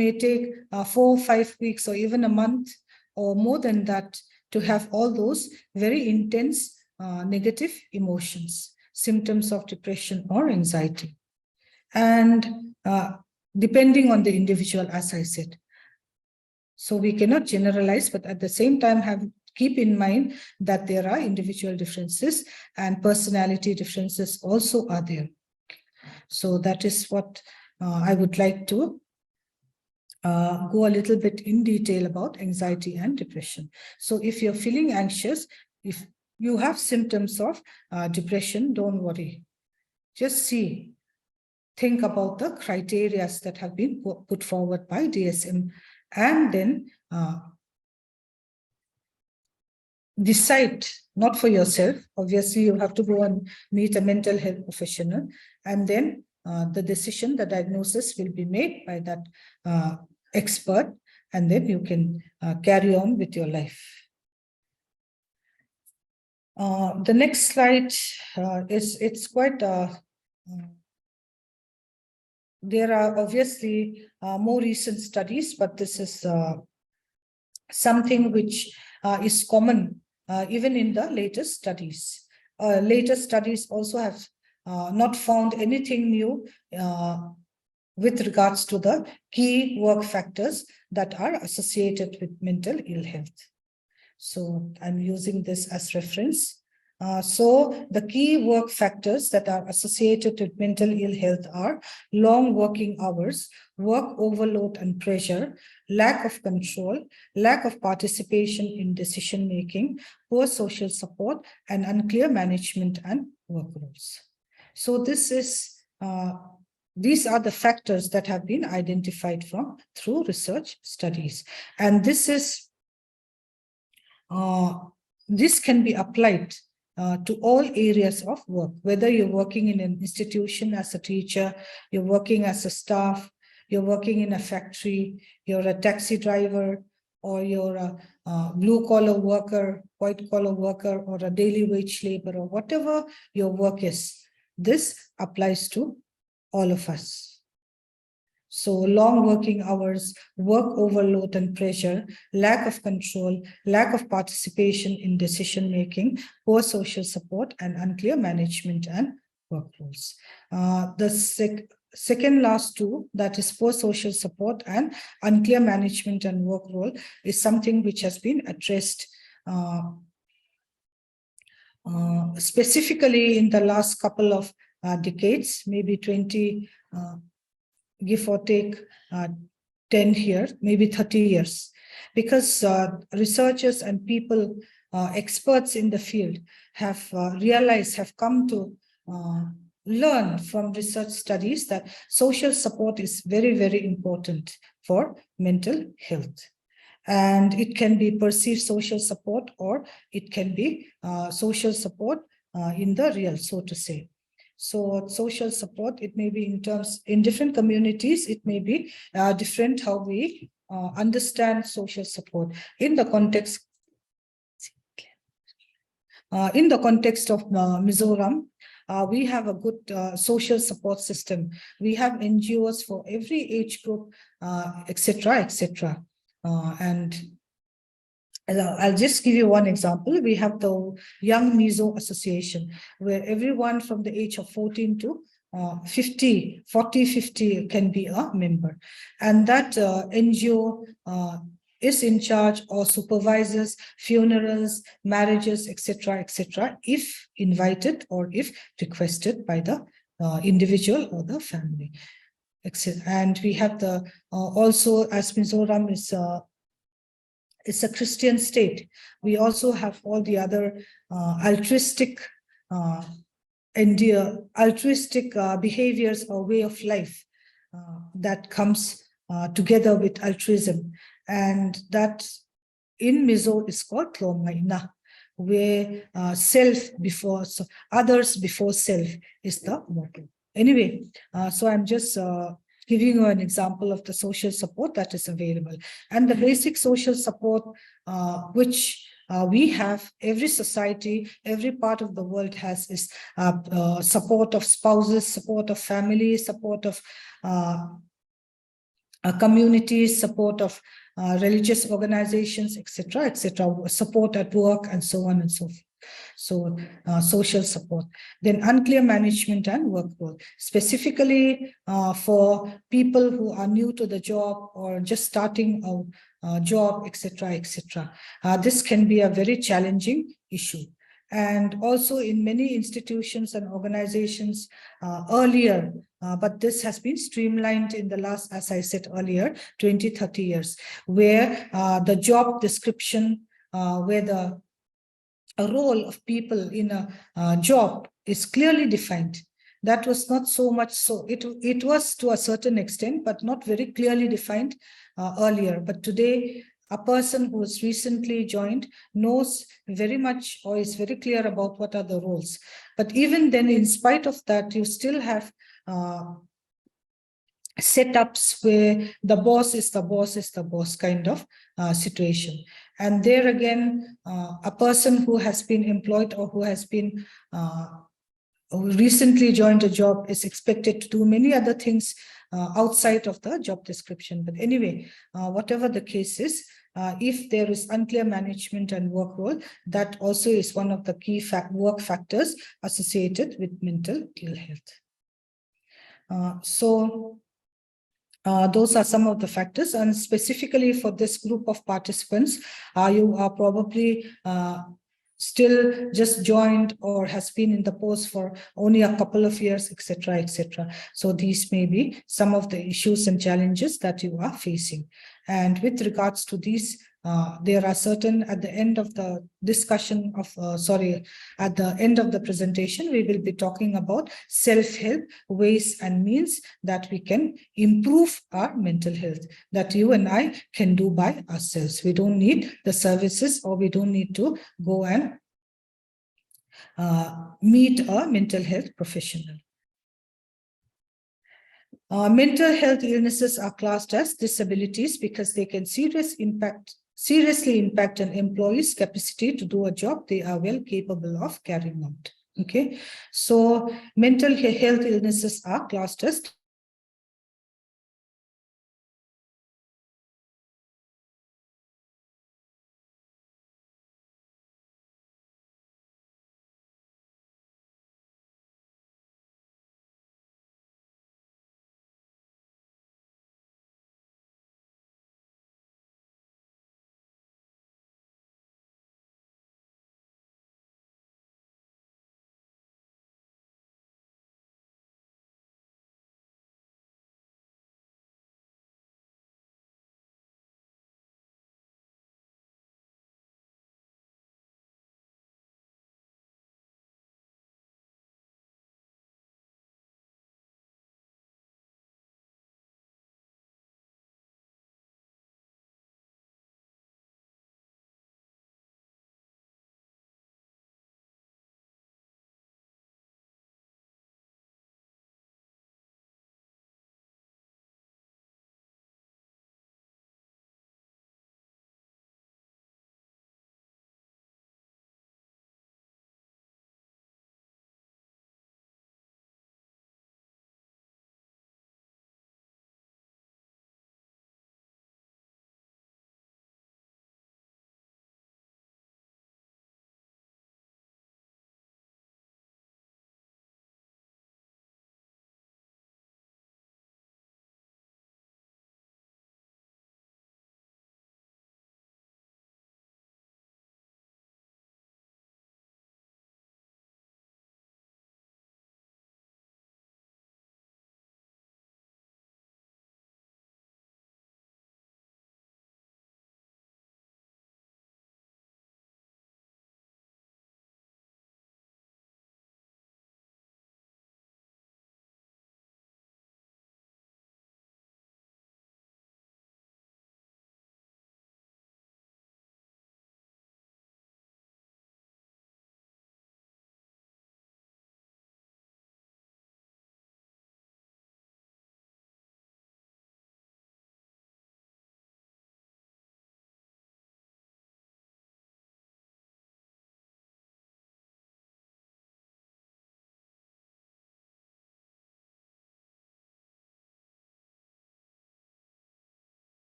may take 4 or 5 weeks or even a month or more than that to have all those very intense negative emotions, symptoms of depression or anxiety. And depending on the individual, as I said. So we cannot generalize, but at the same time keep in mind that there are individual differences and personality differences also are there. So that is what I would like to go a little bit in detail about anxiety and depression. So if you're feeling anxious, if you have symptoms of depression, don't worry. Just think about the criteria that have been put forward by DSM, and then decide, not for yourself. Obviously, you have to go and meet a mental health professional, and then the decision, the diagnosis will be made by that expert, and then you can carry on with your life. The next slide it's quite there are obviously more recent studies, but this is something which is common even in the latest studies. Latest studies also have not found anything new with regards to the key work factors that are associated with mental ill health. So I'm using this as reference. So the key work factors that are associated with mental ill health are long working hours, work overload and pressure, lack of control, lack of participation in decision making, poor social support, and unclear management and work roles. So this is these are the factors that have been identified through research studies, and this can be applied to all areas of work, whether you're working in an institution as a teacher, you're working as a staff, you're working in a factory, you're a taxi driver, or you're a blue-collar worker, white-collar worker, or a daily wage labor, or whatever your work is. This applies to all of us. So long working hours, work overload and pressure, lack of control, lack of participation in decision-making, poor social support, and unclear management and work roles. The second last two, that is poor social support and unclear management and work role, is something which has been addressed specifically in the last couple of decades, maybe 20 give or take 10 years, maybe 30 years, because researchers and people, experts in the field have realized, have come to learn from research studies that social support is very, very important for mental health. And it can be perceived social support, or it can be social support in the real, so to say. So social support, it may be in different communities, it may be different how we understand social support. In the context of Mizoram, we have a good social support system. We have NGOs for every age group, etc., etc. And I'll just give you one example. We have the Young Mizo Association, where everyone from the age of 14 to 50 can be a member. And that NGO is in charge or supervises funerals, marriages, etc., etc., if invited or if requested by the individual or the family. And we have the also, as Mizoram is it's a Christian state, we also have all the other altruistic behaviors or way of life that comes together with altruism, and that in Mizo is called Tlomaina, where others before self is the motto. Anyway, so I'm just giving you an example of the social support that is available. And the basic social support which we have, every society, every part of the world has, is support of spouses, support of family, support of communities, support of religious organizations, etc., support at work, and so on and so forth. So social support. Then unclear management and work role, specifically for people who are new to the job or just starting a job, etc., etc. This can be a very challenging issue. And also in many institutions and organizations earlier, but this has been streamlined in the last, as I said earlier, 20, 30 years, where the job description, where the role of people in a job is clearly defined. That was not so much so. It was to a certain extent, but not very clearly defined earlier. But today, a person who has recently joined knows very much or is very clear about what are the roles. But even then, in spite of that, you still have setups where the boss is the boss kind of situation. And there again, a person who has been employed or who has been who recently joined a job is expected to do many other things outside of the job description. But anyway, whatever the case is, if there is unclear management and work role, that also is one of the key work factors associated with mental ill health. Those are some of the factors, and specifically for this group of participants, you are probably still just joined or has been in the post for only a couple of years, etc., etc. So these may be some of the issues and challenges that you are facing. And with regards to these, there are certain, at the end of the discussion of, at the end of the presentation, we will be talking about self-help ways and means that we can improve our mental health, that you and I can do by ourselves. We don't need the services, or we don't need to go and meet a mental health professional. Mental health illnesses are classed as disabilities because they can seriously impact an employee's capacity to do a job they are well capable of carrying out. Okay, so mental health illnesses are classed as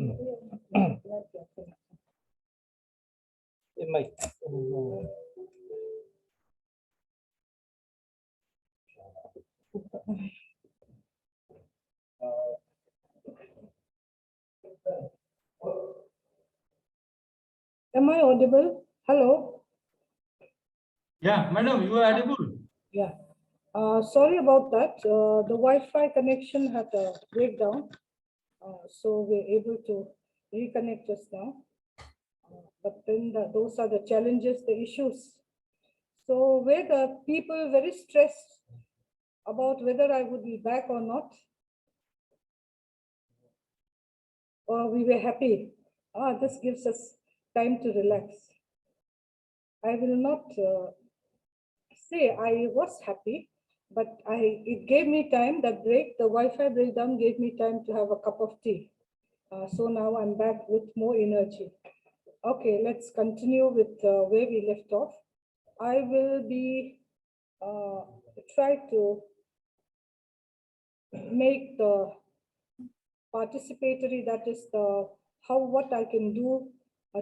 Am I audible? Hello? Yeah, madam, you are audible. Yeah. Sorry about that. The Wi-Fi connection had a breakdown. So we're able to reconnect just now. But then those are the challenges, the issues. So were the people very stressed about whether I would be back or not? Or we were happy? This gives us time to relax. I will not say I was happy, but it gave me time, that break, the Wi-Fi breakdown gave me time to have a cup of tea. So now I'm back with more energy. Okay, let's continue with where we left off. I will be try to make the participatory, that is the what I can do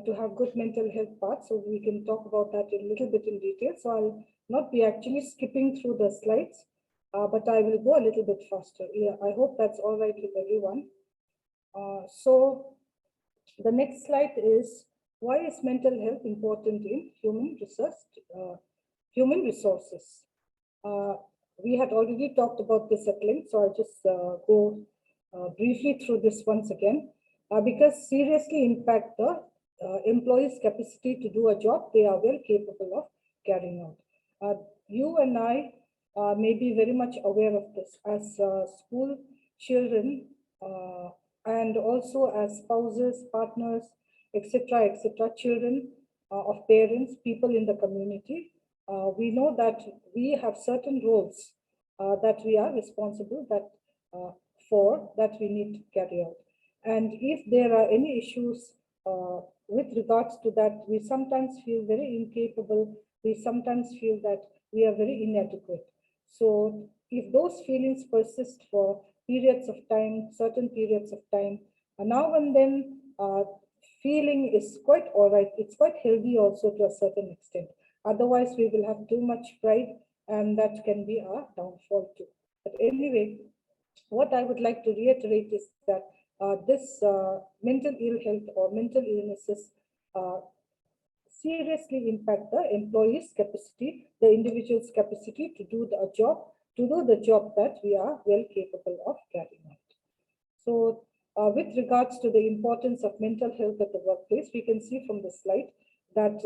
to have good mental health part. So we can talk about that a little bit in detail. So I'll not be actually skipping through the slides, but I will go a little bit faster. Yeah, I hope that's all right with everyone. So the next slide is, why is mental health important in human resources? We had already talked about this at length, so I'll just go briefly through this once again, because seriously impact the employee's capacity to do a job they are well capable of carrying out. You and I may be very much aware of this as school children, and also as spouses, partners, etc., children of parents, people in the community. We know that we have certain roles that we are responsible for, that we need to carry out. And if there are any issues with regards to that, we sometimes feel very incapable. We sometimes feel that we are very inadequate. So if those feelings persist for periods of time, certain periods of time, now and then, feeling is quite all right. It's quite healthy also to a certain extent. Otherwise, we will have too much pride, and that can be our downfall too. But anyway, what I would like to reiterate is that this mental ill health or mental illnesses seriously impact the employee's capacity, the individual's capacity to do the job that we are well capable of carrying out. So with regards to the importance of mental health at the workplace, we can see from the slide that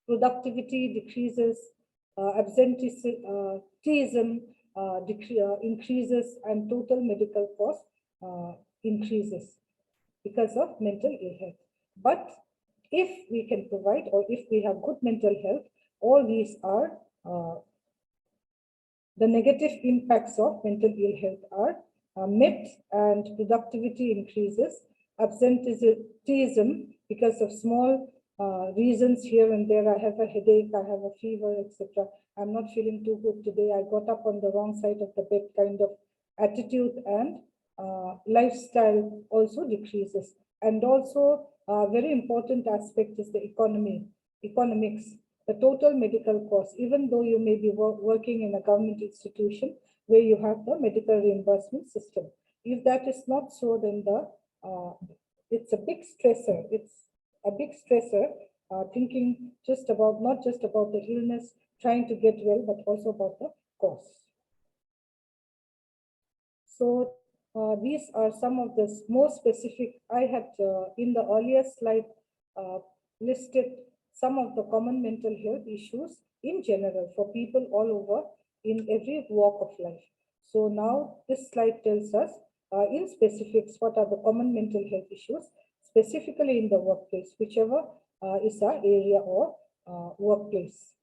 productivity decreases, absenteeism increases, and total medical cost increases because of mental ill health. But if we can provide, or if we have good mental health, all these are the negative impacts of mental ill health are met, and productivity increases, absenteeism because of small reasons here and there. I have a headache, I have a fever, etc. I'm not feeling too good today. I got up on the wrong side of the bed kind of attitude, and lifestyle also decreases. And also a very important aspect is the economics. The total medical cost, even though you may be working in a government institution where you have the medical reimbursement system. If that is not so, then it's a big stressor. It's a big stressor, thinking not just about the illness, trying to get well, but also about the cost. So these are some of the more specific. I had in the earlier slide listed some of the common mental health issues in general for people all over in every walk of life. So now this slide tells us in specifics what are the common mental health issues, specifically in the workplace, whichever is our area or workplace.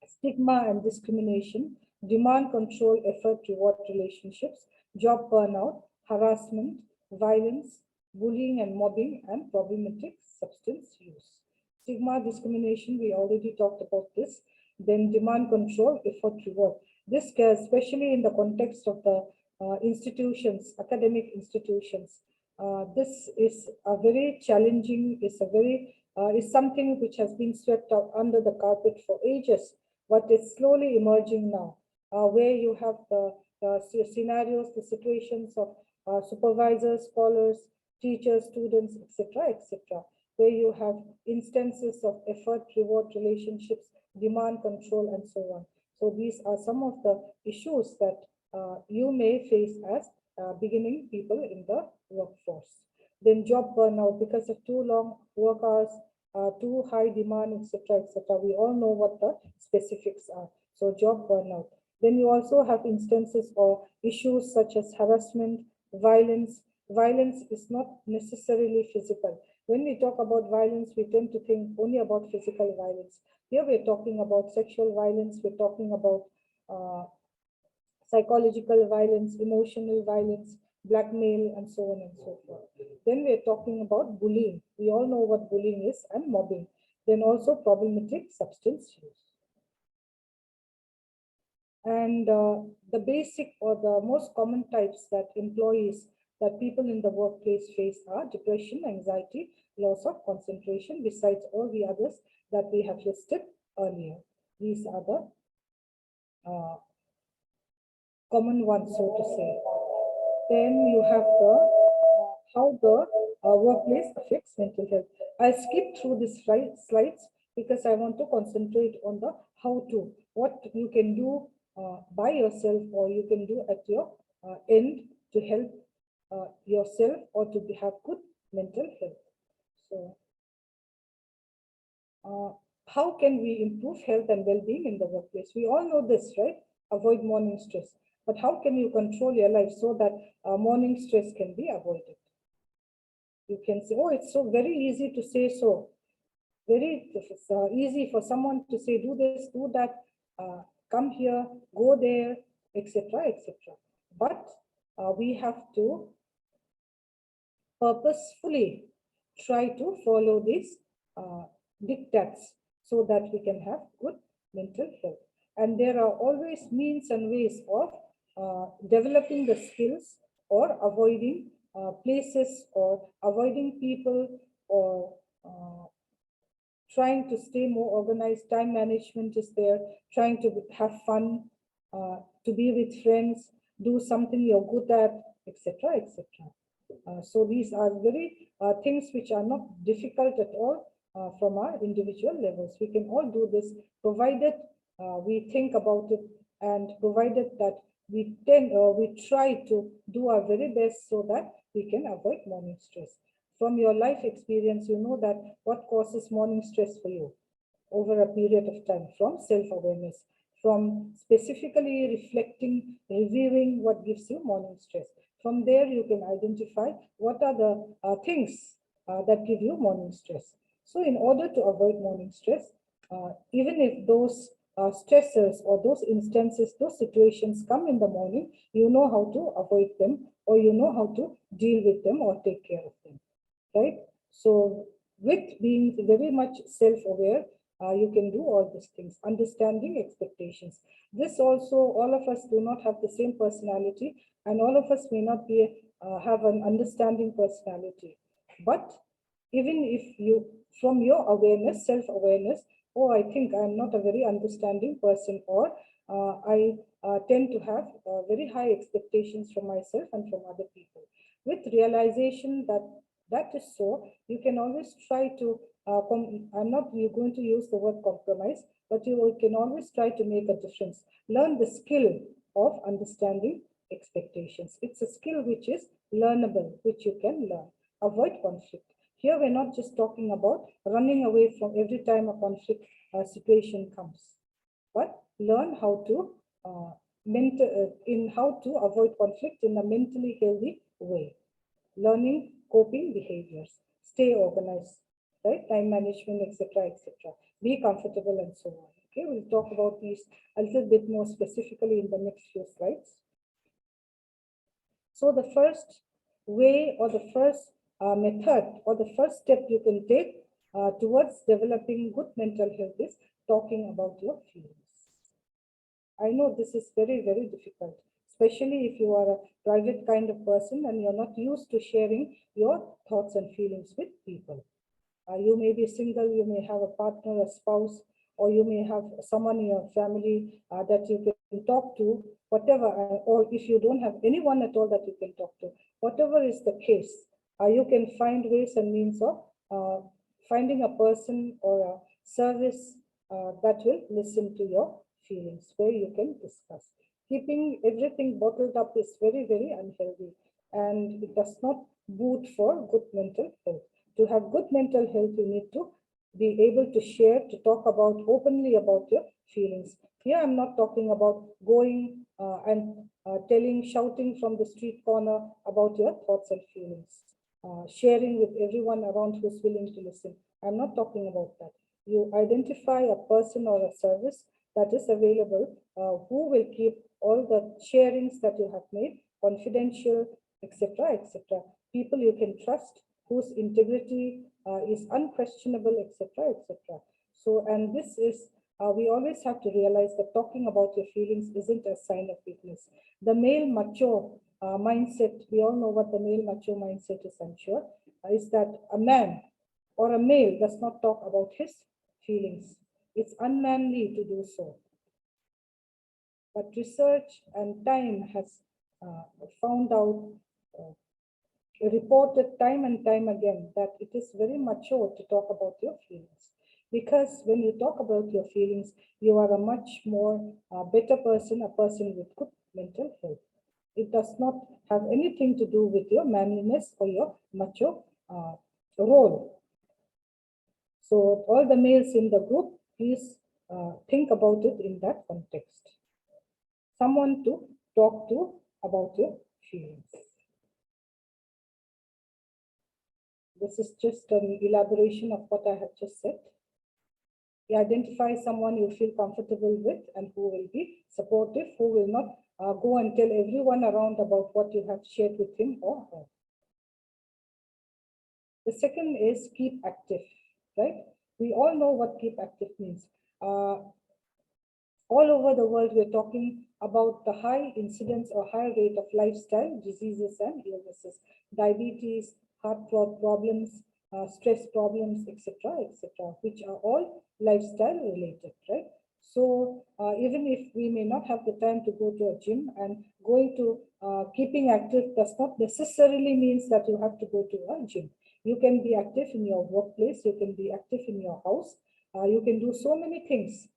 Stigma and discrimination, demand control, effort reward relationships, job burnout, harassment, violence, bullying and mobbing, and problematic substance use. Stigma, discrimination, we already talked about this. Then demand control, effort reward. This, especially in the context of the institutions, academic institutions, this is a very challenging, is something which has been swept out under the carpet for ages, but it's slowly emerging now, where you have the scenarios, the situations of supervisors, scholars, teachers, students, etc., etc., where you have instances of effort-reward relationships, demand control, and so on. So these are some of the issues that you may face as beginning people in the workforce. Then job burnout because of too long work hours, too high demand, etc., etc. We all know what the specifics are. So job burnout. Then you also have instances or issues such as harassment, violence. Violence is not necessarily physical. When we talk about violence, we tend to think only about physical violence. Here we're talking about sexual violence, we're talking about psychological violence, emotional violence, blackmail, and so on and so forth. Then we're talking about bullying. We all know what bullying is, and mobbing. Then also problematic substance use. And the basic or the most common types that employees, that people in the workplace face are depression, anxiety, loss of concentration, besides all the others that we have listed earlier. These are the common ones, so to say. Then you have the how the workplace affects mental health. I'll skip through these slides because I want to concentrate on the how to, what you can do by yourself or you can do at your end to help yourself or to have good mental health. So how can we improve health and well-being in the workplace? We all know this, right? Avoid morning stress. But how can you control your life so that morning stress can be avoided? You can say, oh, it's so very easy to say so. Very easy for someone to say, do this, do that, come here, go there, etc., etc. But we have to purposefully try to follow these dictats so that we can have good mental health. And there are always means and ways of developing the skills or avoiding places or avoiding people or trying to stay more organized. Time management is there, trying to have fun, to be with friends, do something you're good at, etc., etc. So these are very things which are not difficult at all from our individual levels. We can all do this, provided we think about it and provided that we try to do our very best so that we can avoid morning stress. From your life experience, you know that what causes morning stress for you over a period of time, from self-awareness, from specifically reflecting, reviewing what gives you morning stress. From there, you can identify what are the things that give you morning stress. So in order to avoid morning stress, even if those stressors or those instances, those situations come in the morning, you know how to avoid them, or you know how to deal with them or take care of them, right? So with being very much self-aware, you can do all these things. Understanding expectations. This also, all of us do not have the same personality, and all of us may not be have an understanding personality. But even if you, from your awareness, self-awareness, oh, I think I'm not a very understanding person, or I tend to have very high expectations from myself and from other people. With realization that that is so, you can always try to, I'm not going to use the word compromise, but you can always try to make a difference. Learn the skill of understanding expectations. It's a skill which is learnable, which you can learn. Avoid conflict. Here we're not just talking about running away from every time a conflict situation comes, but learn how to in how to avoid conflict in a mentally healthy way. Learning coping behaviors, stay organized, right? Time management, etc., etc. Be comfortable and so on. Okay, we'll talk about these a little bit more specifically in the next few slides. So the first way or the first method or the first step you can take towards developing good mental health is talking about your feelings. I know this is very, very difficult, especially if you are a private kind of person and you're not used to sharing your thoughts and feelings with people. You may be single, you may have a partner, a spouse, or you may have someone in your family that you can talk to, whatever, or if you don't have anyone at all that you can talk to, whatever is the case, you can find ways and means of finding a person or a service that will listen to your feelings, where you can discuss. Keeping everything bottled up is very, very unhealthy, and it does not boot for good mental health. To have good mental health, you need to be able to share, to talk about openly about your feelings. Here, I'm not talking about going and telling, shouting from the street corner about your thoughts and feelings, sharing with everyone around who's willing to listen. I'm not talking about that. You identify a person or a service that is available, who will keep all the sharings that you have made confidential, etc., etc. People you can trust, whose integrity is unquestionable, etc., etc. So, and this is, we always have to realize that talking about your feelings isn't a sign of weakness. The male macho mindset, we all know what the male macho mindset is, I'm sure, is that a man or a male does not talk about his feelings. It's unmanly to do so. But research and time has found out, reported time and time again, that it is very mature to talk about your feelings. Because when you talk about your feelings, you are a much more better person, a person with good mental health. It does not have anything to do with your manliness or your macho role. So all the males in the group, please think about it in that context. Someone to talk to about your feelings. This is just an elaboration of what I have just said. You identify someone you feel comfortable with and who will be supportive, who will not go and tell everyone around about what you have shared with him or her. The second is keep active, right? We all know what keep active means. All over the world, we're talking about the high incidence or high rate of lifestyle diseases and illnesses, diabetes, heart problems, stress problems, etc., etc., which are all lifestyle related, right? So even if we may not have the time to go to a gym, and going to keeping active does not necessarily means that you have to go to a gym. You can be active in your workplace, you can be active in your house, you can do so many things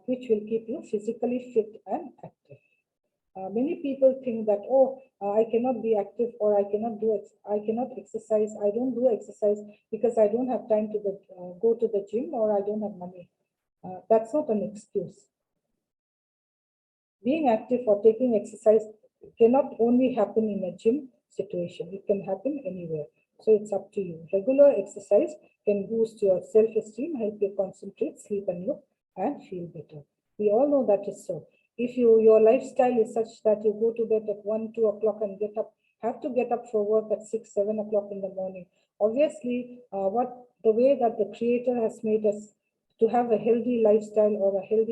which will keep you physically fit and active. Many people think that, oh, I cannot be active, or I cannot exercise. I don't do exercise because I don't have time to go to the gym, or I don't have money. That's not an excuse. Being active or taking exercise cannot only happen in a gym situation. It can happen anywhere. So it's up to you. Regular exercise can boost your self-esteem, help you concentrate, sleep and feel better. We all know that is so. If your lifestyle is such that you go to bed at 1, 2 o'clock and have to get up for work at 6, 7 o'clock in the morning. Obviously, the way that the Creator has made us to have a healthy lifestyle, or to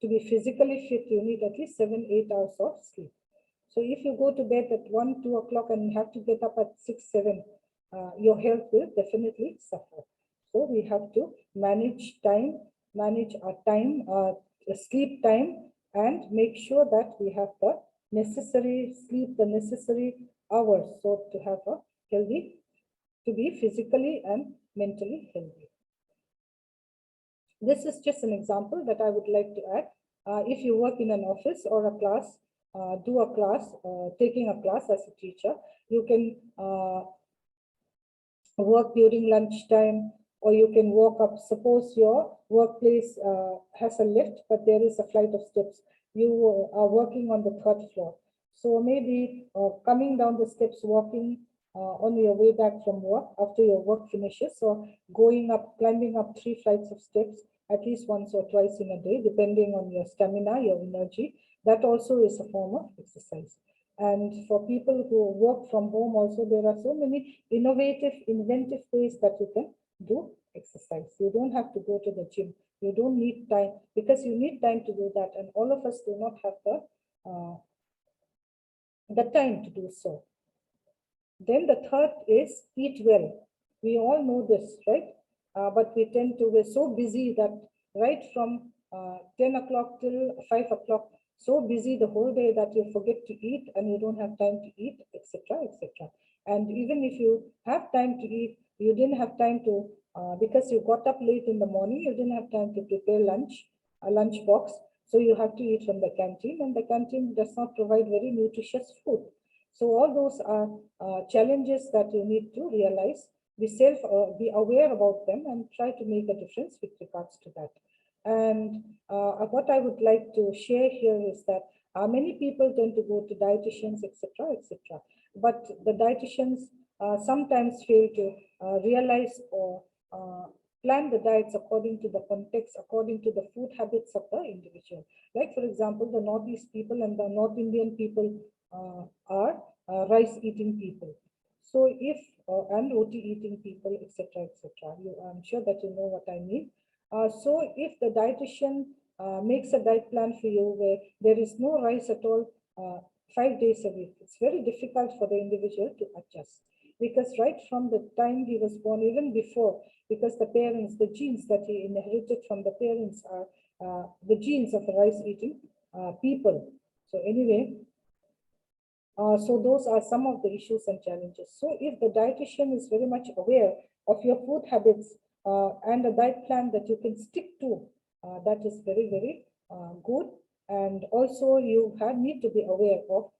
be physically fit, you need at least 7, 8 hours of sleep. So if you go to bed at 1, 2 o'clock and have to get up at 6, 7, your health will definitely suffer. So we have to manage our time, sleep time, and make sure that we have the necessary sleep, the necessary hours, so to have a healthy, to be physically and mentally healthy. This is just an example that I would like to add. If you work in an office or a class, taking a class as a teacher, you can work during lunchtime, or you can walk up. Suppose your workplace has a lift, but there is a flight of steps. You are working on the 3rd floor. So maybe coming down the steps, walking on your way back from work after your work finishes, or climbing up 3 flights of steps at least once or twice in a day, depending on your stamina, your energy. That also is a form of exercise. And for people who work from home also, there are so many inventive ways that you can do exercise. You don't have to go to the gym. You don't need time, because you need time to do that. And all of us do not have the the time to do so. Then the third is eat well. We all know this, right? But we're so busy that right from 10 o'clock till 5 o'clock, so busy the whole day that you forget to eat and you don't have time to eat, etc., etc. And even if you have time to eat, you didn't have time to, because you got up late in the morning, you didn't have time to prepare lunch, a lunch box. So you have to eat from the canteen, and the canteen does not provide very nutritious food. So all those are challenges that you need to realize, be aware about them, and try to make a difference with regards to that. And what I would like to share here is that many people tend to go to dietitians, etc., etc. But the dietitians sometimes fail to realize or plan the diets according to the context, according to the food habits of the individual. Like, for example, the Northeast people and the North Indian people are rice-eating people. So if, and roti eating people, etc., etc. I'm sure that you know what I mean. So if the dietitian makes a diet plan for you where there is no rice at all 5 days a week, it's very difficult for the individual to adjust. Because right from the time he was born, even before, because the parents, the genes that he inherited from the parents are the genes of rice-eating people. So anyway, so those are some of the issues and challenges. So if the dietitian is very much aware of your food habits and a diet plan that you can stick to, that is very, very good. And also you need to be aware of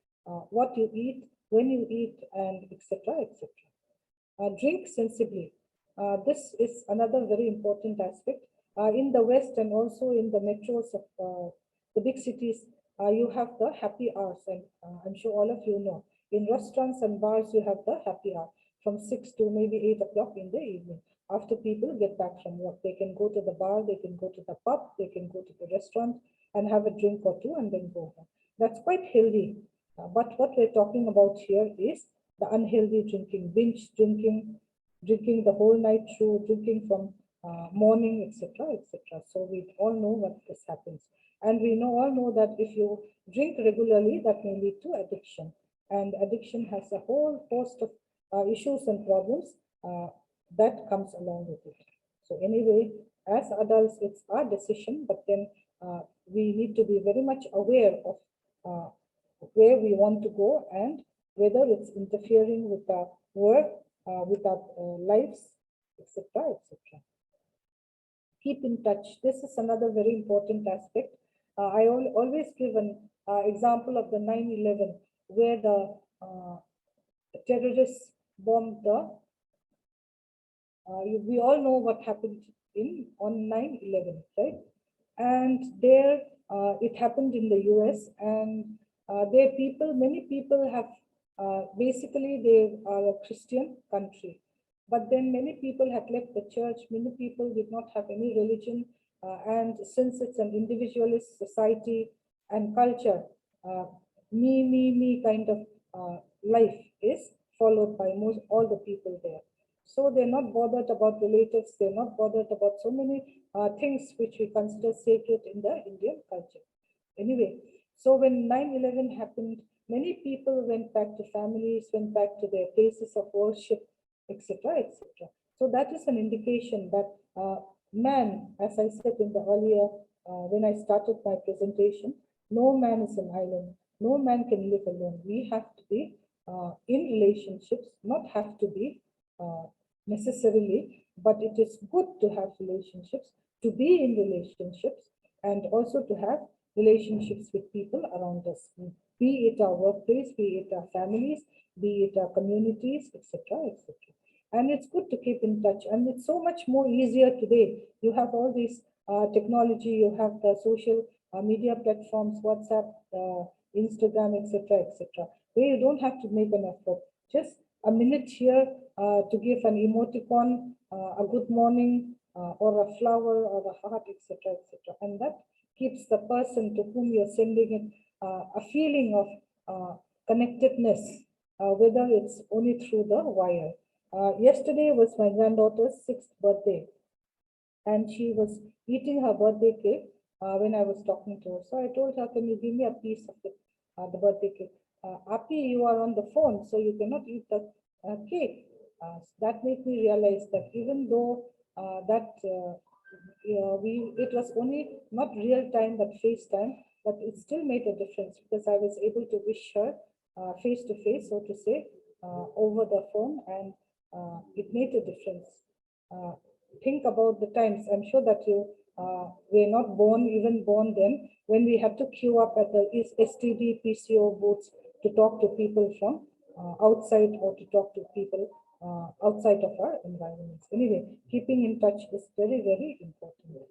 what you eat, when you eat, and etc., etc. Drink sensibly. This is another very important aspect. In the West and also in the metros of the big cities, you have the happy hours, and I'm sure all of you know. In restaurants and bars, you have the happy hour from 6 to maybe 8 o'clock in the evening. After people get back from work, they can go to the bar, they can go to the pub, they can go to the restaurant and have a drink or two and then go home. That's quite healthy. But what we're talking about here is the unhealthy drinking, binge drinking, drinking the whole night through, drinking from morning, etc., etc. So we all know what this happens. And we all know that if you drink regularly, that may lead to addiction. And addiction has a whole host of issues and problems that comes along with it. So anyway, as adults, it's our decision, but then we need to be very much aware of where we want to go and whether it's interfering with our work, with our lives, etc., etc. Keep in touch. This is another very important aspect. I always give an example of the 9/11, where the terrorists bombed the. We all know what happened on 9/11, right? And there, it happened in the US, and there many people have, basically they are a Christian country, but then many people had left the church, many people did not have any religion, and since it's an individualist society and culture, me kind of life is followed by all the people there. So they're not bothered about relatives, they're not bothered about so many things which we consider sacred in the Indian culture. Anyway, so when 9/11 happened, many people went back to families, went back to their places of worship, etc., etc. So that is an indication that man, as I said in the earlier, when I started my presentation, no man is an island. No man can live alone. We have to be in relationships, not have to be necessarily, but it is good to have relationships, to be in relationships, and also to have relationships with people around us, be it our workplace, be it our families, be it our communities, etc., etc. And it's good to keep in touch, and it's so much more easier today. You have all these technology, you have the social media platforms, WhatsApp, Instagram, etc., etc., where you don't have to make an effort. Just a minute here to give an emoticon, a good morning, or a flower, or a heart, etc., etc., and that keeps the person to whom you're sending it a feeling of connectedness, whether it's only through the wire. Yesterday was my granddaughter's 6th birthday, and she was eating her birthday cake when I was talking to her. So I told her, can you give me a piece of the birthday cake? Api, you are on the phone, so you cannot eat the cake. That made me realize that even though it was only not real time but FaceTime, but it still made a difference because I was able to wish her face to face, so to say, over the phone, and it made a difference. Uh, think about the times. I'm sure that you were not even born then, when we had to queue up at the STD PCO booths to talk to people from outside, or to talk to people outside of our environments. Anyway, keeping in touch is very, very important.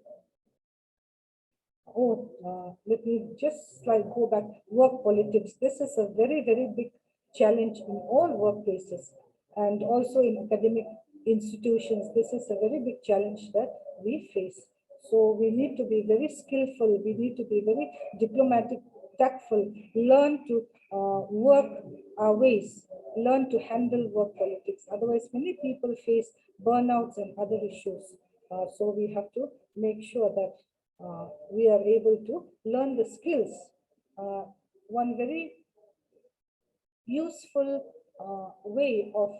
Let me just go back. Work politics. This is a very, very big challenge in all workplaces and also in academic institutions. This is a very big challenge that we face. So we need to be very skillful. We need to be very diplomatic, tactful, learn to work our ways, learn to handle work politics. Otherwise, many people face burnouts and other issues. So we have to make sure that we are able to learn the skills. One very useful way of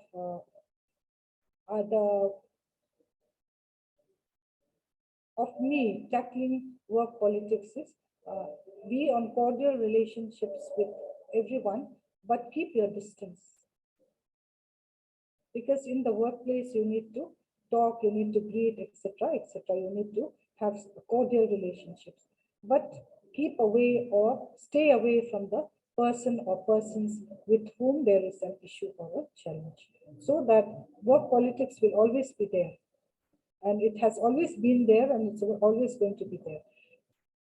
me tackling work politics is be on cordial relationships with everyone, but keep your distance. Because in the workplace, you need to talk, you need to greet, etc., etc. You need to have cordial relationships, but keep away or stay away from the person or persons with whom there is an issue or a challenge, so that work politics will always be there, and it has always been there, and it's always going to be there.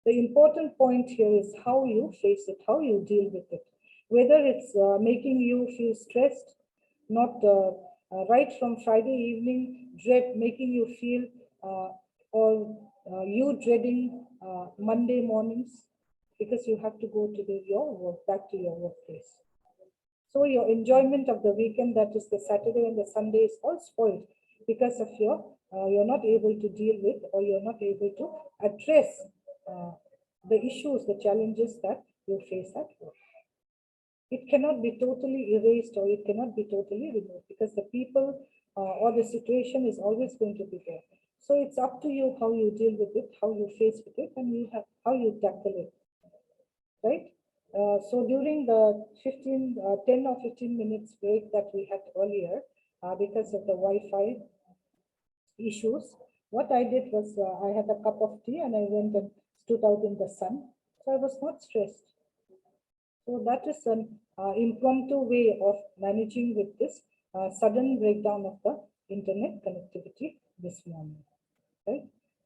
The important point here is how you face it, how you deal with it, whether it's making you feel stressed, not right from Friday evening, making you feel, or you dreading Monday mornings because you have to go to your work, back to your workplace. So your enjoyment of the weekend, that is the Saturday and the Sunday, is all spoiled because of you're not able to deal with, or you're not able to address the issues, the challenges that you face at work. It cannot be totally erased, or it cannot be totally removed, because the people or the situation is always going to be there. So it's up to you how you deal with it, how you face with it, and how you tackle it, right? So during the 10 or 15 minutes break that we had earlier, because of the Wi-Fi issues, what I did was I had a cup of tea and I went and stood out in the sun. So I was not stressed. So that is an impromptu way of managing with this sudden breakdown of the internet connectivity this morning, right?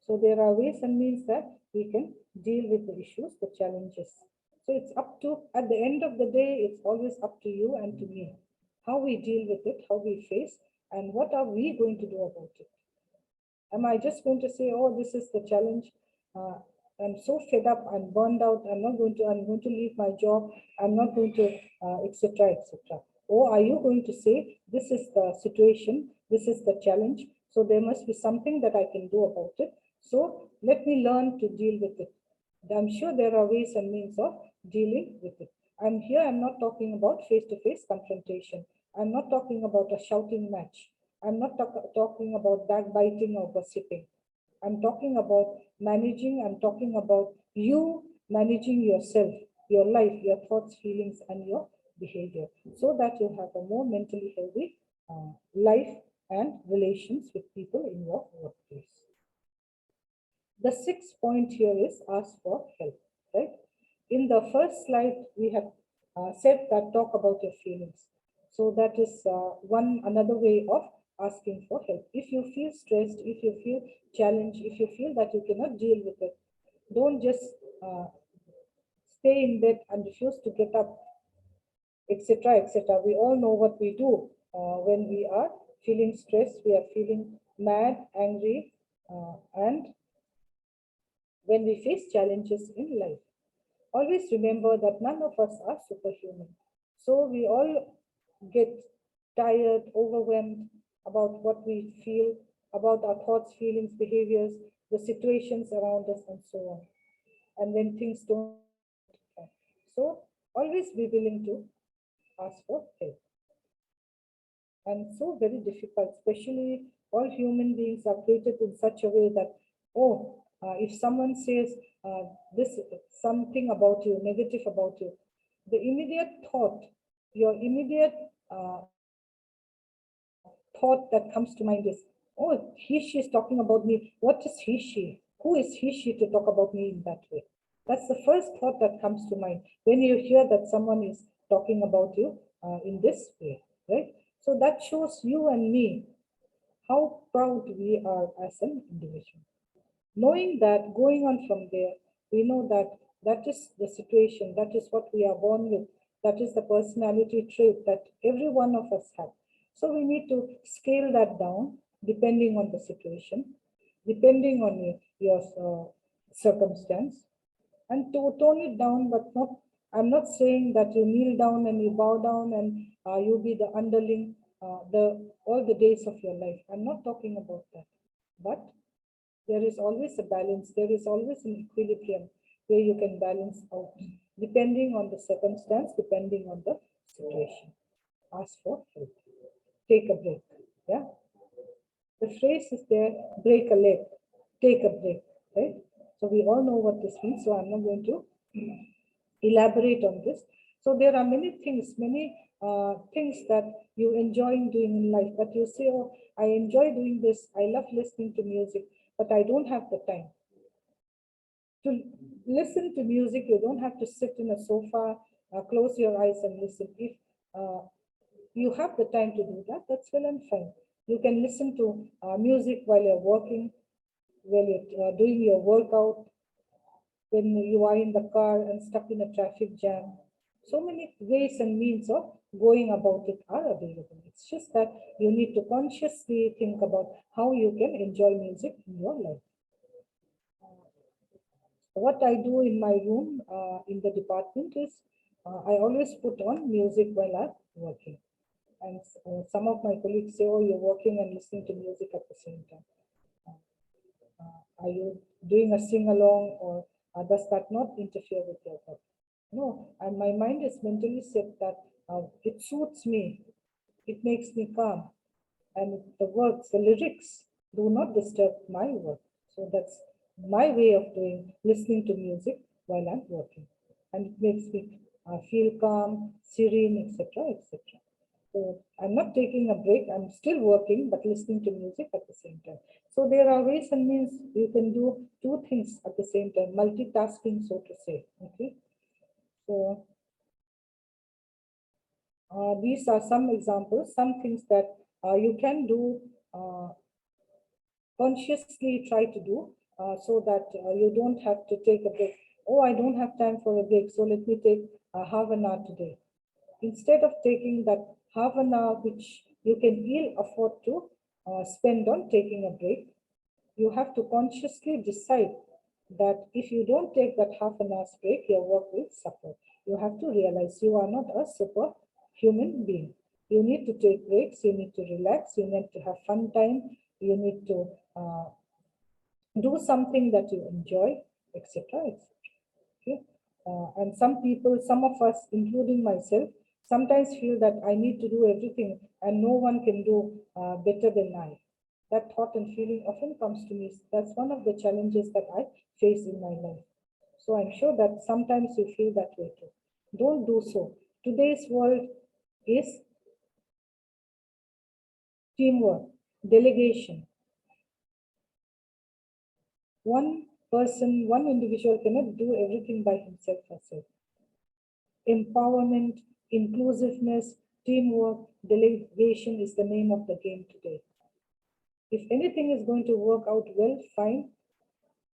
So there are ways and means that we can deal with the issues, the challenges. So it's up to, at the end of the day, it's always up to you and to me, how we deal with it, how we face, and what are we going to do about it. Am I just going to say, oh, this is the challenge? I'm so fed up, I'm burned out, I'm going to leave my job, I'm not going to, etc., etc. Or are you going to say, this is the situation, this is the challenge, so there must be something that I can do about it. So let me learn to deal with it. I'm sure there are ways and means of dealing with it. I'm not talking about face-to-face confrontation. I'm not talking about a shouting match. I'm not talking about backbiting or gossiping. I'm talking about managing, I'm talking about you managing yourself, your life, your thoughts, feelings, and your behavior, so that you have a more mentally healthy life and relations with people in your workplace. The sixth point here is ask for help, right? In the first slide, we have said that talk about your feelings. So that is another way of asking for help. If you feel stressed, if you feel challenged, if you feel that you cannot deal with it, don't just stay in bed and refuse to get up, etc., etc. We all know what we do when we are feeling stressed, we are feeling mad, angry, and when we face challenges in life. Always remember that none of us are superhuman. So we all get tired, overwhelmed about what we feel, about our thoughts, feelings, behaviors, the situations around us, and so on. And when things don't, so always be willing to ask for help. And so very difficult, especially all human beings are created in such a way that, oh, if someone says this something about you, negative about you, the immediate thought, your immediate thought that comes to mind is, oh, she is talking about me. What is she? Who is she to talk about me in that way? That's the first thought that comes to mind when you hear that someone is talking about you in this way, right? So that shows you and me how proud we are as an individual. Knowing that, going on from there, we know that that is the situation, that is what we are born with, that is the personality trait that every one of us have. So we need to scale that down depending on the situation, depending on your circumstance, and to tone it down, but not, I'm not saying that you kneel down and you bow down and you be the underling all the days of your life. I'm not talking about that. But there is always a balance, there is always an equilibrium where you can balance out, depending on the circumstance, depending on the situation. Ask for help. Take a break. Yeah. The phrase is there, break a leg, take a break, right? So we all know what this means, so I'm not going to elaborate on this. So there are many things that you enjoy doing in life, but you say, oh, I enjoy doing this, I love listening to music, but I don't have the time. To listen to music, you don't have to sit in a sofa, close your eyes and listen. If you have the time to do that, that's well and fine. You can listen to music while you're working, while you're doing your workout, when you are in the car and stuck in a traffic jam. So many ways and means of going about it are available. It's just that you need to consciously think about how you can enjoy music in your life. What I do in my room in the department is I always put on music while I'm working. And some of my colleagues say, oh, you're working and listening to music at the same time. Are you doing a sing along, or does that not interfere with your work? No, and my mind is mentally set that it suits me, it makes me calm, and the words, the lyrics do not disturb my work. So that's my way of doing, listening to music while I'm working, and it makes me feel calm, serene, etc., etc. So I'm not taking a break, I'm still working, but listening to music at the same time. So there are ways and means you can do two things at the same time, multitasking, so to say. Okay. So these are some examples, some things that you can do, consciously try to do, so that you don't have to take a break. Oh, I don't have time for a break, so let me take half an hour today. Instead of taking that half an hour, which you can ill afford to spend on taking a break, you have to consciously decide that if you don't take that half an hour's break, your work will suffer. You have to realize you are not a super human being. You need to take breaks, you need to relax, you need to have fun time, you need to do something that you enjoy, etc., etc. Okay. And some people, some of us, including myself, sometimes feel that I need to do everything and no one can do better than I. That thought and feeling often comes to me. That's one of the challenges that I face in my life. So I'm sure that sometimes you feel that way too. Don't do so. Today's world is teamwork, delegation. One person, one individual cannot do everything by himself or herself. Empowerment, inclusiveness, teamwork, delegation is the name of the game today. If anything is going to work out well, fine,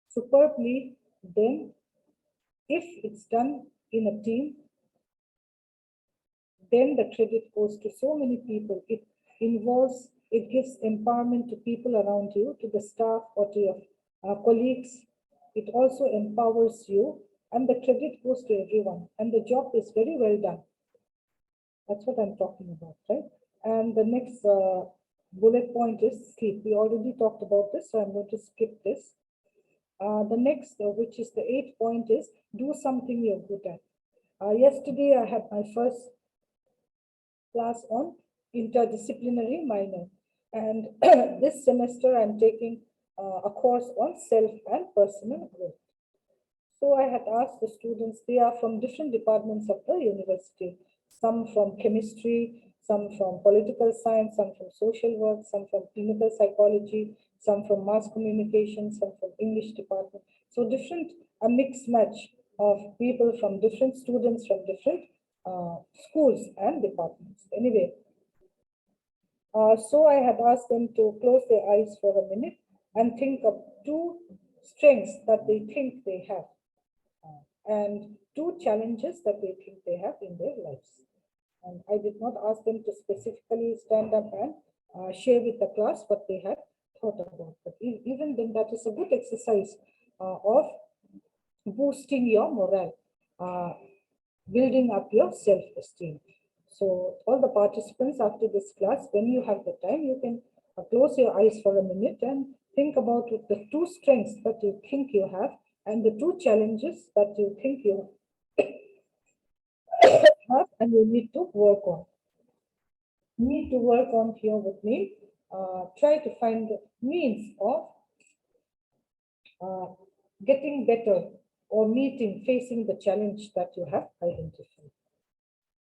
superbly, then if it's done in a team, then the credit goes to so many people. It involves, it gives empowerment to people around you, to the staff or to your colleagues. It also empowers you, and the credit goes to everyone. And the job is very well done. That's what I'm talking about, right? And the next bullet point is sleep. We already talked about this, so I'm going to skip this. The next, which is the 8th point, is do something you're good at. Yesterday, I had my first class on interdisciplinary minor. And this semester I'm taking a course on self and personal growth. So I had asked the students, they are from different departments of the university, some from chemistry, some from political science, some from social work, some from clinical psychology, some from mass communication, some from English department. So different, a mixed match of people from different students from different schools and departments. Anyway, so I had asked them to close their eyes for a minute and think of two strengths that they think they have and two challenges that they think they have in their lives. And I did not ask them to specifically stand up and share with the class what they had thought about. But even then, that is a good exercise of boosting your morale, building up your self-esteem. So all the participants after this class, when you have the time, you can close your eyes for a minute and think about the two strengths that you think you have and the two challenges that you think you have and you need to work on. Need to work on here would mean try to find the means of getting better or facing the challenge that you have identified.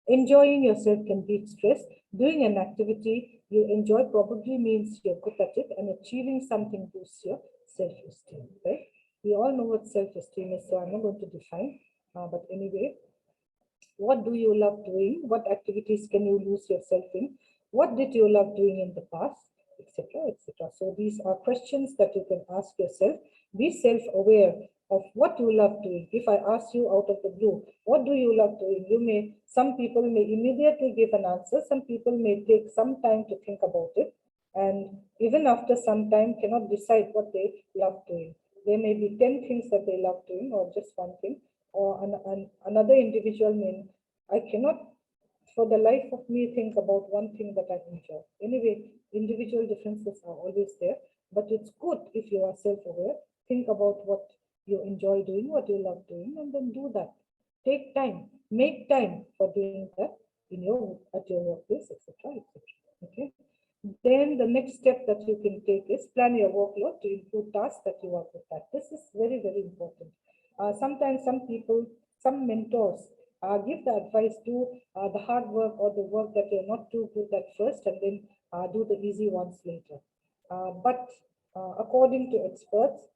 Enjoying yourself can beat stress. Doing an activity you enjoy probably means you're good at it, and achieving something boosts your self-esteem, right? We all know what self-esteem is, so I'm not going to define. But anyway, what do you love doing? What activities can you lose yourself in? What did you love doing in the past? Etc. etc. So these are questions that you can ask yourself. Be self-aware of what you love doing. If I ask you out of the blue, what do you love doing? Some people may immediately give an answer. Some people may take some time to think about it. And even after some time, cannot decide what they love doing. There may be 10 things that they love doing or just one thing. Or another individual may, I cannot for the life of me think about one thing that I enjoy. Anyway, individual differences are always there, but it's good if you are self-aware. Think about what you enjoy doing, what you love doing, and then do that. Take time, make time for doing that at your workplace, etc., etc. Okay. Then the next step that you can take is plan your workload to include tasks that you are good at. This is very, very important. Sometimes some people, some mentors give the advice, do the hard work or the work that you're not too good at first, and then do the easy ones later. But according to experts,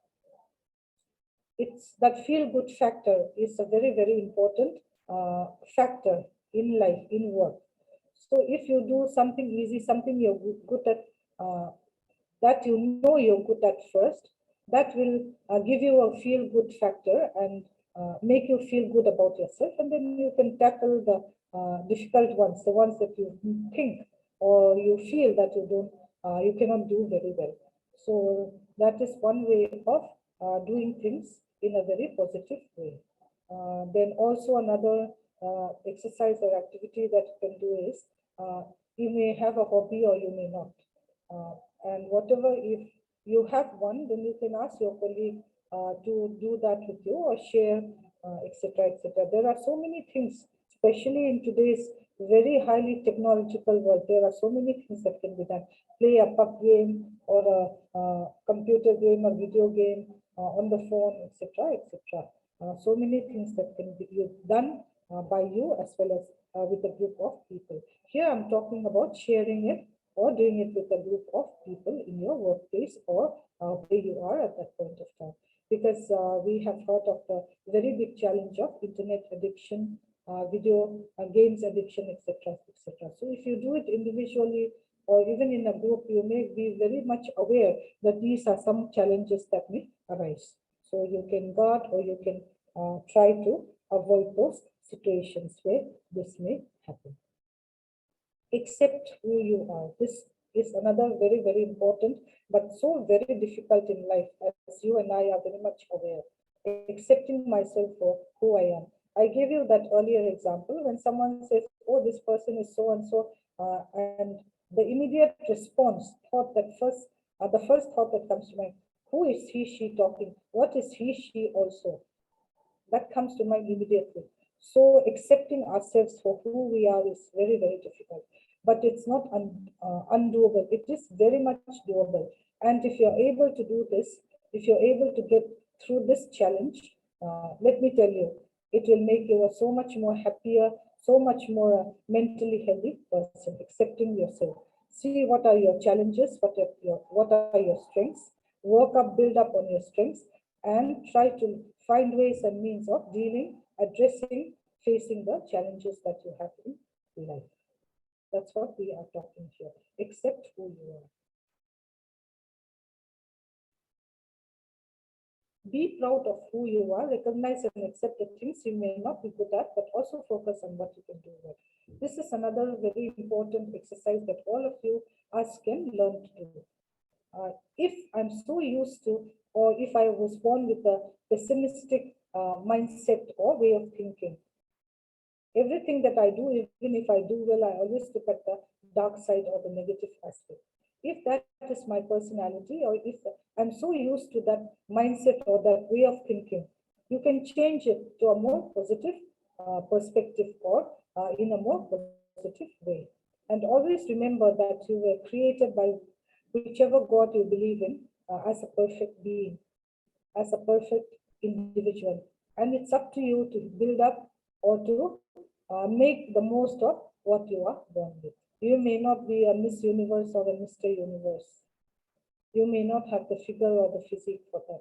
it's that feel good factor is a very, very important factor in life, in work. So if you do something easy, something you're good at, that you know you're good at first, that will give you a feel good factor and make you feel good about yourself. And then you can tackle the difficult ones, the ones that you think or you feel that you cannot do very well. So that is one way of doing things in a very positive way. Then also another exercise or activity that you can do is you may have a hobby or you may not. And whatever, if you have one, then you can ask your colleague to do that with you or share, etc., etc. There are so many things, especially in today's very highly technological world. There are so many things that can be done. Play a puck game or a computer game or video game on the phone, etc., etc. So many things that can be done by you as well as with a group of people. Here I'm talking about sharing it or doing it with a group of people in your workplace or where you are at that point of time. Because we have heard of the very big challenge of internet addiction, video games addiction, etc., etc. So if you do it individually or even in a group, you may be very much aware that these are some challenges that may arise. So you can guard or you can try to avoid those situations where this may happen. Accept who you are. This is another very, very important, but so very difficult in life, as you and I are very much aware. Accepting myself for who I am. I gave you that earlier example when someone says, oh, this person is so and so, and the immediate response, the first thought that comes to mind, who is he, she talking? What is he, she also? That comes to mind immediately. So accepting ourselves for who we are is very, very difficult, but it's not undoable. It is very much doable. And if you're able to do this, if you're able to get through this challenge, let me tell you, it will make you a so much more happier, so much more mentally healthy person, accepting yourself. See what are your challenges, what are your strengths, work up, build up on your strengths, and try to find ways and means of dealing, addressing, facing the challenges that you have in life. That's what we are talking here. Accept who you are. Be proud of who you are, recognize and accept the things you may not be good at, but also focus on what you can do well. This is another very important exercise that all of you us can learn to do. If I'm so used to, or if I was born with a pessimistic mindset or way of thinking, everything that I do, even if I do well, I always look at the dark side or the negative aspect. If that is my personality, or if I'm so used to that mindset or that way of thinking, you can change it to a more positive perspective, or in a more positive way. And always remember that you were created by whichever God you believe in, as a perfect being, as a perfect individual. And it's up to you to build up or to make the most of what you are born with. You may not be a Miss Universe or a Mr. Universe. You may not have the figure or the physique for that.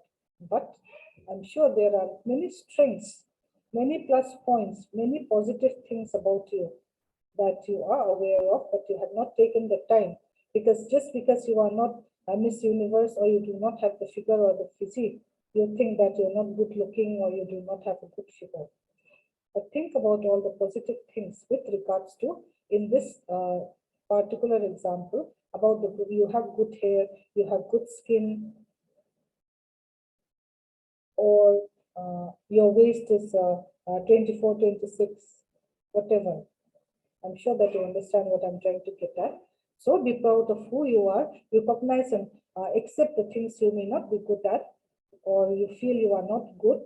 But I'm sure there are many strengths, many plus points, many positive things about you that you are aware of, but you have not taken the time. Because just because you are not a Miss Universe, or you do not have the figure or the physique, you think that you're not good looking or you do not have a good figure. But think about all the positive things with regards to, in this particular example, about you have good hair, you have good skin, or your waist is 24, 26, whatever. I'm sure that you understand what I'm trying to get at. So be proud of who you are, recognize and accept the things you may not be good at, or you feel you are not good,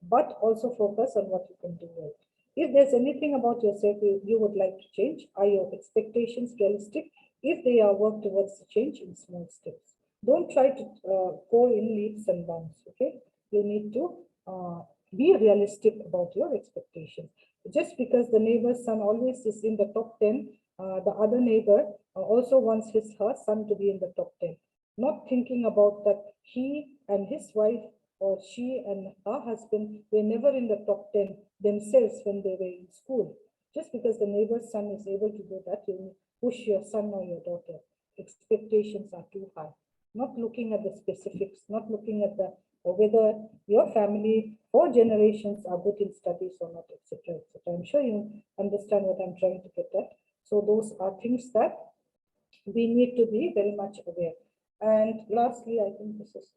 but also focus on what you can do well. If there's anything about yourself you would like to change, are your expectations realistic? If they are, work towards the change in small steps. Don't try to go in leaps and bounds, okay? You need to be realistic about your expectations. Just because the neighbor's son always is in the top 10, the other neighbor also wants her son to be in the top 10. Not thinking about that he and his wife, or she and her husband, were never in the top 10 themselves when they were in school. Just because the neighbor's son is able to do that, you push your son or your daughter. Expectations are too high. Not looking at the specifics, not looking at the whether your family for generations are good in studies or not, etc., etc. I'm sure you understand what I'm trying to get at. So those are things that we need to be very much aware. And lastly, I think this is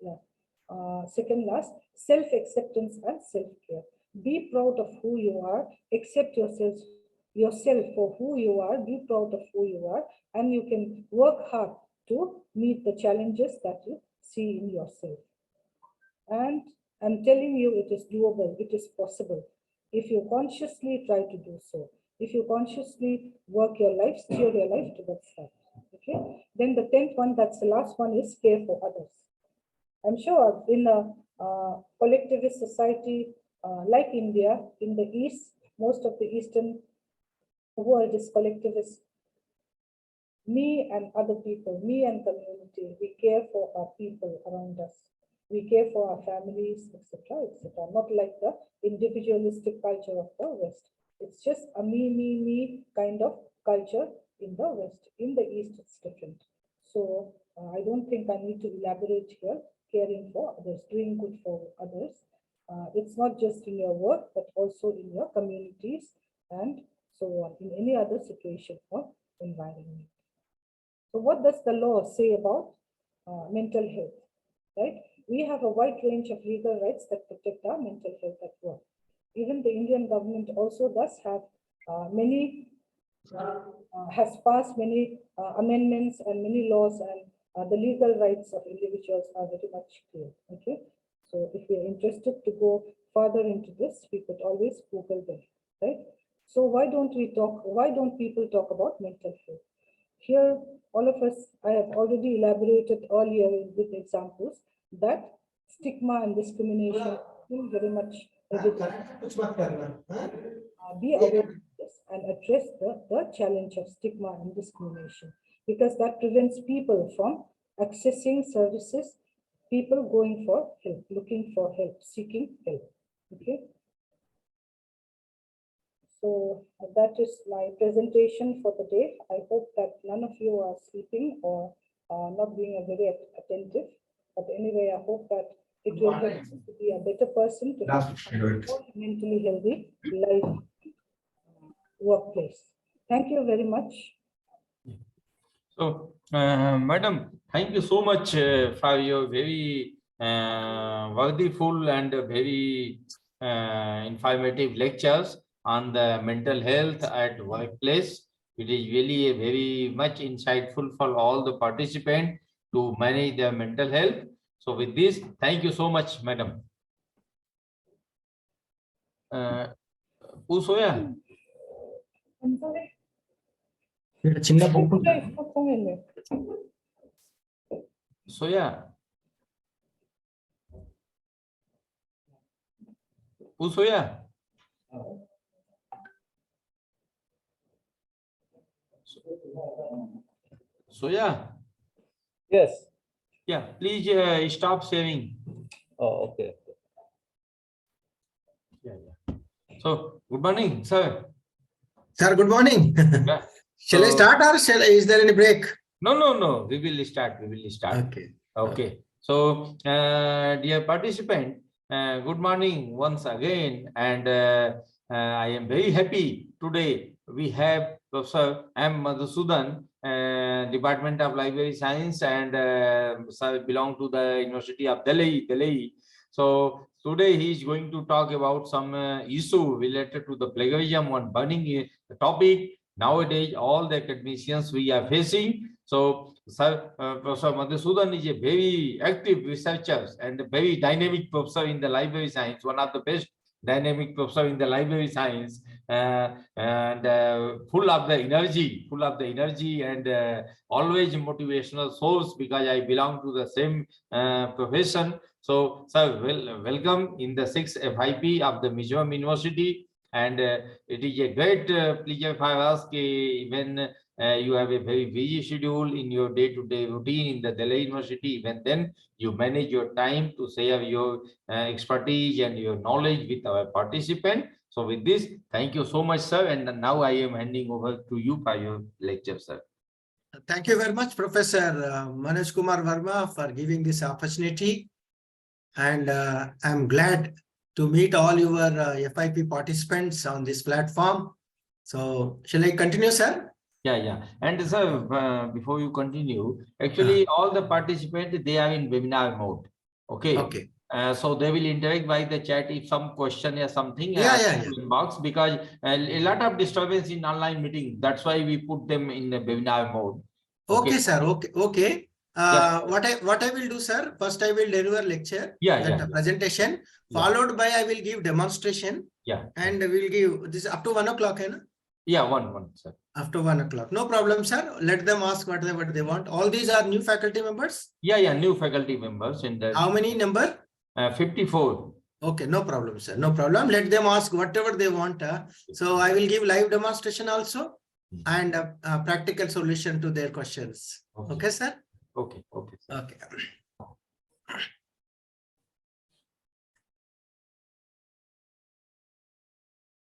second last, self-acceptance and self-care. Be proud of who you are, accept yourself for who you are, be proud of who you are, and you can work hard to meet the challenges that you see in yourself. And I'm telling you, it is doable, it is possible. If you consciously try to do so, if you consciously work your life, steer your life towards that. Okay. Then the 10th one, that's the last one, is care for others. I'm sure in a collectivist society like India, in the East, most of the Eastern world is collectivist. Me and other people, me and community, we care for our people around us. We care for our families, etc., etc. Not like the individualistic culture of the West. It's just a me kind of culture in the West. In the East, it's different. So I don't think I need to elaborate here. Caring for others, doing good for others. It's not just in your work, but also in your communities and so on, in any other situation or environment. So what does the law say about mental health, right? We have a wide range of legal rights that protect our mental health at work. Even the Indian government also does have has passed many amendments and many laws, and the legal rights of individuals are very much clear, okay? So if you're interested to go further into this, we could always Google them, right? So why don't people talk about mental health? Here, all of us, I have already elaborated earlier with examples that stigma and discrimination is very much evident. Be aware of this and address the challenge of stigma and discrimination, because that prevents people from accessing services, people going for help, looking for help, seeking help. Okay. So that is my presentation for the day. I hope that none of you are sleeping or not being very attentive. But anyway, I hope that it will help you to be a better person, to have a more mentally healthy life, workplace. Thank you very much. So, Madam, thank you so much for your very worthyful and very informative lectures on the mental health at workplace. It is really very much insightful for all the participants to manage their mental health. So with this, thank you so much, Madam. Usoya? Soya? Usoya? Soya? Yes. Yeah, please stop sharing. Oh, okay. Yeah. So, good morning, sir. Sir, good morning. Yeah. Shall I So- start or is there any break? No. We will start. Okay. Okay. So, dear participant, good morning once again, and I am very happy today. We have Professor M. Madhusudan, Department of Library Science, and sir belong to the University of Delhi. So today he is going to talk about some issue related to the plagiarism on burning topic. Nowadays, all the academicians we are facing. So, sir, Professor Madhusudan is a very active researcher and a very dynamic professor in the library science, one of the best dynamic professor in the library science, and full of the energy and always motivational source, because I belong to the same profession. So, sir, welcome in the 6th FIP of the Mizoram University. And it is a great pleasure for us when you have a very busy schedule in your day-to-day routine in the Delhi University. Even then, you manage your time to share your expertise and your knowledge with our participant. So with this, thank you so much, sir. And now I am handing over to you for your lecture, sir. Thank you very much, Professor Manoj Kumar Verma, for giving this opportunity. And I'm glad to meet all your FIP participants on this platform. So shall I continue, sir? Yeah. And sir, before you continue, actually all the participants, they are in webinar mode. Okay. So they will interact by the chat if some question or something. Inbox, because a lot of disturbance in online meeting. That's why we put them in the webinar mode. Okay, sir. Okay. What I will do, sir, first I will deliver lecture, presentation, followed by I will give demonstration. And we'll give this up to 1 o'clock. Yeah, one, sir. After 1 o'clock. No problem, sir. Let them ask what they want. All these are new faculty members? Yeah, new faculty members. In the how many number? 54. Okay, no problem, sir. No problem. Let them ask whatever they want. So I will give live demonstration also and a practical solution to their questions. Okay, sir? Okay. Okay.